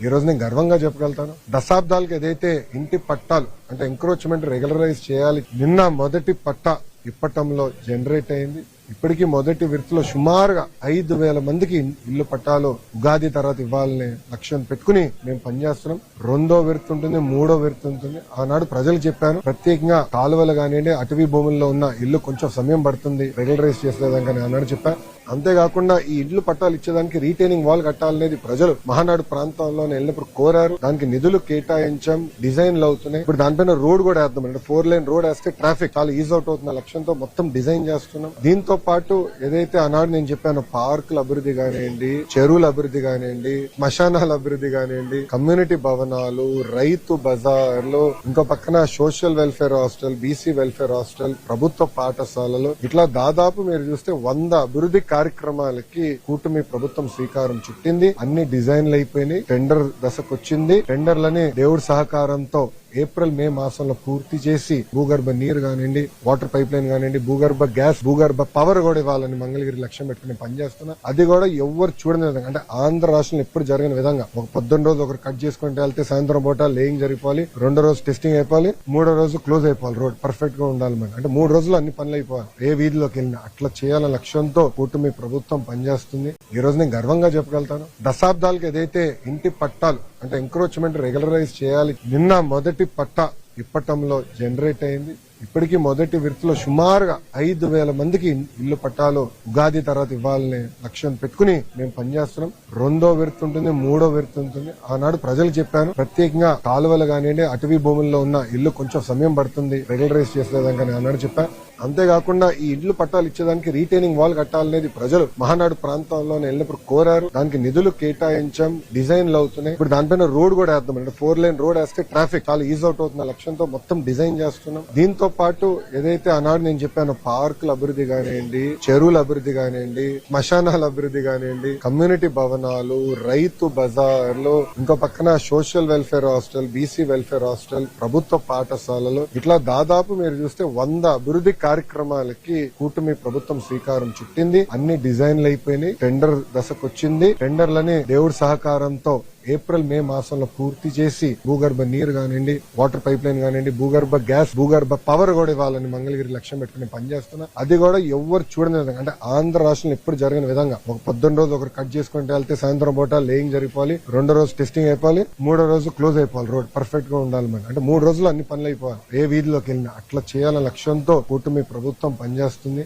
ఈ రోజు నేను గర్వంగా చెప్పగలుగుతాను. దశాబ్దాలకు ఏదైతే ఇంటి పట్టాలు అంటే ఎంక్రోచ్మెంట్ రెగ్యులరైజ్ చేయాలి, నిన్న మొదటి పట్టా ఇప్పటంలో జనరేట్ అయింది. ఇప్పటికీ మొదటి విడతలో సుమారుగా 5,000 మందికి ఇల్లు పట్టాలు ఉగాది తర్వాత ఇవ్వాలనే లక్ష్యం పెట్టుకుని మేము పనిచేస్తున్నాం. రెండో విడత ఉంటుంది, మూడో విడత ఉంటుంది. ఆనాడు ప్రజలకు చెప్పాను, ప్రత్యేకంగా కాలువలు కానివ్వండి, అటవీ భూముల్లో ఉన్న ఇల్లు కొంచెం సమయం పడుతుంది రెగ్యులరైజ్ చేసేదానికి ఆనాడు చెప్పాను. అంతేకాకుండా ఈ ఇల్లు పట్టాలు ఇచ్చేదానికి రీటైనింగ్ వాల్ కట్టాలనేది ప్రజలు మహానాడు ప్రాంతంలో వెళ్ళినప్పుడు కోరారు. దానికి నిధులు కేటాయించాం, డిజైన్లు అవుతున్నాయి. ఇప్పుడు దానిపైన రోడ్ కూడా వేద్దాం అంటే 4 లైన్ రోడ్ వేస్తే ట్రాఫిక్ చాలా ఈజీ అవుట్ అవుతున్న లక్ష్యంతో మొత్తం డిజైన్ చేస్తున్నాం. దీంతో పాటు ఏదైతే ఆనాడు నేను చెప్పాను, పార్కుల అభివృద్ధి కానివ్వండి, చెరువుల అభివృద్ధి కానివ్వండి, శ్మశానాల అభివృద్ధి కానివ్వండి, కమ్యూనిటీ భవనాలు, రైతు బజార్లు, ఇంకో పక్కన social welfare hostel, BC welfare hostel, ప్రభుత్వ పాఠశాలలు, ఇట్లా దాదాపు మీరు చూస్తే 100 అభివృద్ధి కార్యక్రమాలకి కూటమి ప్రభుత్వం శ్రీకారం చుట్టింది. అన్ని డిజైన్లు అయిపోయినాయి, టెండర్ దశకు వచ్చింది. టెండర్లని దేవుడి సహకారంతో ఏప్రిల్ మే మాసంలో పూర్తి చేసి భూగర్భ నీరు కానివ్వండి, వాటర్ పైప్ లైన్ కానివ్వండి, భూగర్భ గ్యాస్, భూగర్భ పవర్ కూడా ఇవ్వాలని మంగళగిరి లక్ష్యం పెట్టుకుని పనిచేస్తున్నా. అది కూడా ఎవరు చూడని విధంగా అంటే ఆంధ్ర రాష్ట్రంలో ఎప్పుడు జరిగిన విధంగా ఒక పొద్దున్న రోజు ఒకరు కట్ చేసుకుంటే వెళ్తే సాయంత్రం పూట లేయింగ్ జరిగిపోవాలి, రెండో రోజు టెస్టింగ్ అయిపోవాలి, మూడో రోజు క్లోజ్ అయిపోవాలి. రోడ్ పర్ఫెక్ట్ గా ఉండాలి మనం అంటే 3 రోజులు అన్ని పనులు అయిపోవాలి. ఏ వీధిలోకి వెళ్ళినా అట్లా చేయాలన్న లక్ష్యంతో కూటమి ప్రభుత్వం పనిచేస్తుంది. ఈ రోజు నేను గర్వంగా చెప్పగలుగుతాను. దశాబ్దాలకు ఏదైతే ఇంటి పట్టాలు అంటే ఎంక్రోచ్మెంట్ రెగ్యులరైజ్ చేయాలి, నిన్న మొదటి పట్టా ఇప్పటంలో జనరేట్ అయింది. ఇప్పటికీ మొదటి విడతలో సుమారుగా 5,000 మందికి ఇల్లు పట్టాలు ఉగాది తర్వాత ఇవ్వాలనే లక్ష్యం పెట్టుకుని మేము పనిచేస్తున్నాం. రెండో విడత ఉంటుంది, మూడో విడత ఉంటుంది. ఆనాడు ప్రజలకు చెప్పాను, ప్రత్యేకంగా కాలువలు కానివ్వండి, అటవీ భూముల్లో ఉన్న ఇల్లు కొంచెం సమయం పడుతుంది రెగ్యులరైజ్ చేసేదానికి ఆనాడు చెప్పాను. అంతేకాకుండా ఈ ఇల్లు పట్టాలు ఇచ్చేదానికి రీటైనింగ్ వాల్ కట్టాలనేది ప్రజలు మహానాడు ప్రాంతంలో వెళ్ళినప్పుడు కోరారు. దానికి నిధులు కేటాయించాం, డిజైన్లు అవుతున్నాయి. ఇప్పుడు దానిపైన రోడ్ కూడా వేద్దాం అంటే 4 లైన్ రోడ్ వేస్తే ట్రాఫిక్ చాలా ఈజీ అవుట్ అవుతున్న లక్ష్యంతో మొత్తం డిజైన్ చేస్తున్నాం. దీంతో పాటు ఏదైతే ఆనాడు నేను చెప్పాను, పార్కుల అభివృద్ధి కానివ్వండి, చెరువుల అభివృద్ధి కానివ్వండి, శ్మశానాల అభివృద్ధి కానివ్వండి, కమ్యూనిటీ భవనాలు, రైతు బజార్లు, ఇంకో పక్కన social welfare hostel, BC welfare hostel, ప్రభుత్వ పాఠశాలలు, ఇట్లా దాదాపు మీరు చూస్తే 100 అభివృద్ధి కార్యక్రమాలకి కూటమి ప్రభుత్వం శ్రీకారం చుట్టింది. అన్ని డిజైన్లు అయిపోయినాయి, టెండర్ దశకు వచ్చింది. టెండర్లని దేవుడి సహకారంతో ఏప్రిల్ మే మాసంలో పూర్తి చేసి భూగర్భ నీరు కానివ్వండి, వాటర్ పైప్ లైన్ కానివ్వండి, భూగర్భ గ్యాస్, భూగర్భ పవర్ కూడా ఇవ్వాలని మంగళగిరి లక్ష్యం పెట్టుకుని పనిచేస్తున్నా. అది కూడా ఎవరు చూడని విధంగా అంటే ఆంధ్ర రాష్ట్రంలో ఎప్పుడు జరిగిన విధంగా ఒక పొద్దున్న రోజు ఒకరు కట్ చేసుకుంటే వెళ్తే సాయంత్రం పూట లేయింగ్ జరిగిపోవాలి, రెండో రోజు టెస్టింగ్ అయిపోవాలి, మూడో రోజు క్లోజ్ అయిపోవాలి. రోడ్ పర్ఫెక్ట్ గా ఉండాలి మనం అంటే 3 రోజులు అన్ని పనులు అయిపోవాలి. ఏ వీధిలోకి వెళ్ళినా అట్లా చేయాలన్న లక్ష్యంతో కూటమి ప్రభుత్వం పనిచేస్తుంది.